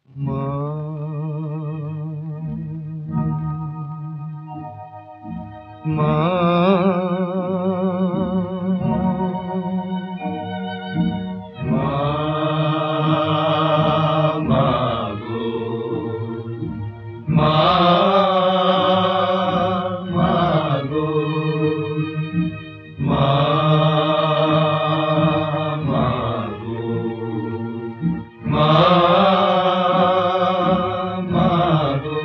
মা, মা, মা, মাগো, মা, মাগো, মা, মাগো, মা, মাগো।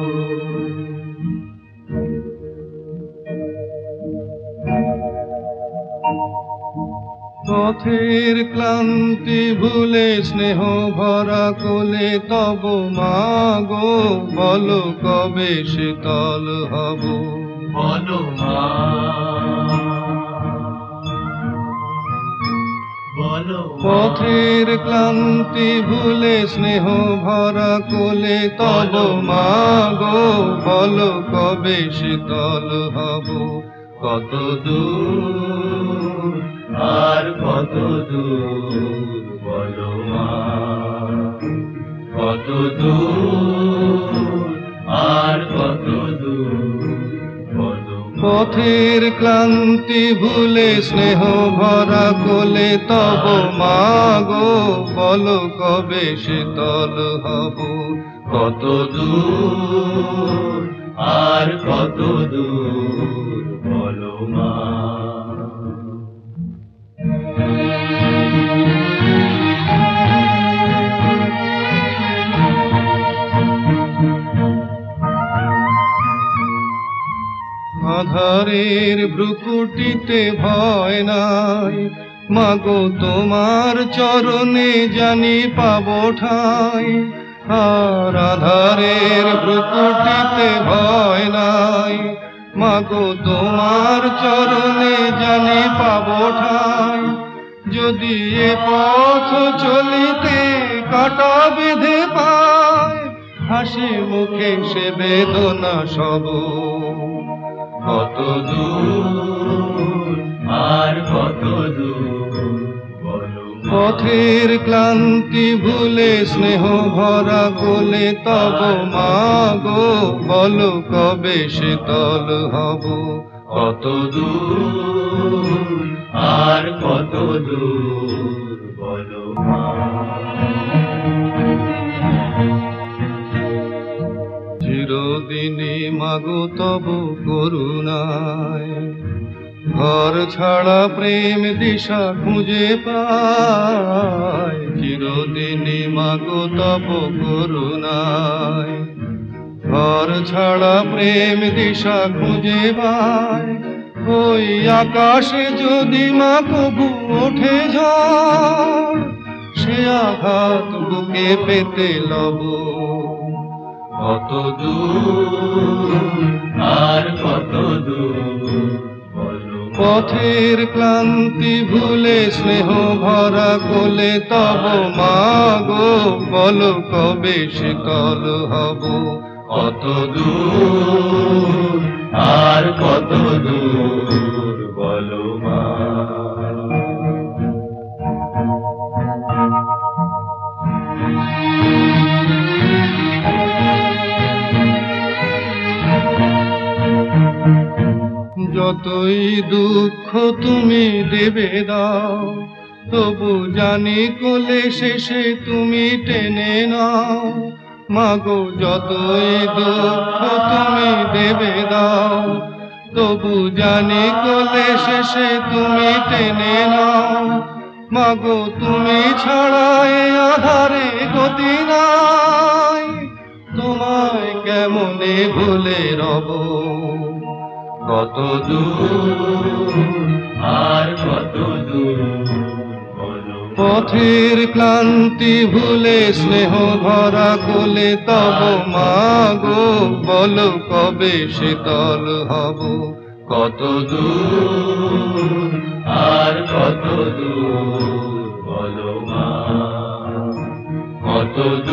পথের ক্লান্তি ভুলে স্নেহ ভরা কোলে তব মাগো, বলো কবে শীতল হব, বলো মা, বলো পথের ক্লান্তি ভুলে স্নেহ ভরা কোলে তব মাগো, বলো কবে শীতল হব। কত দূর আর কত দূর বলো মা, কত দূর আর কত দূর বলো। পথের ক্লান্তি ভুলে স্নেহ ভরা কোলে তব মাগো, বলো কবে শীতল হব। কত দূর আর কত দূর বলো মা। আধারের ভ্রুকুটিতে ভয় নাই, মাগো তোমার চরণে জানি পাবো ঠাঁই। আর আধারের ভ্রুকুটিতে ভয় নাই, মাগো তোমার চরণে জানি পাবো ঠাঁই। যদি এ পথ চলিতে কাটা বেঁধে পায়, হাসি মুখে সে বেদনা সব। কত দূর আর কত দূর বলো। পথের ক্লান্তি ভুলে স্নেহ ভরা কোলে তব মাগো, বলো কবে শীতল হব। কত দূর আর কত দূর বলো মা। চিরদিনই মাগো তব করুণায়, ঘর ছাড়া প্রেম দিশা খুঁজে পায়। চিরদিনই মাগো তব করুণায়, ঘর ছাড়া প্রেম দিশা খুঁজে পায়। ওই আকাশে যদি মা কবু ওঠে ঝড়, সে আঘাত বুকে পেতে লব। কত দূর আর কত দূর বলো। পথের ক্লান্তি ভুলে স্নেহ ভরা কোলে তব মাগো, বলো কবে শীতল হব। কত দূর আর কত দূর বলো মা। যতই দুঃখ তুমি দেবে দাও, তবু জানি কোলে শেষে তুমি টেনে নাও। মাগো যতই দুঃখ তুমি দেবে দাও, তবু জানি কোলে শেষে তুমি টেনে নাও। মাগো তুমি ছাড়া এ আধারে গতি নাই, তোমায় কেমনে ভুলে রব। কত দূর আর কত দূর বলো। পথের ক্লান্তি ভুলে স্নেহ ভরা কোলে তব মাগো, বলো কবে শীতল হব। কত দূর আর কত দূর বলো মা। কত দূর।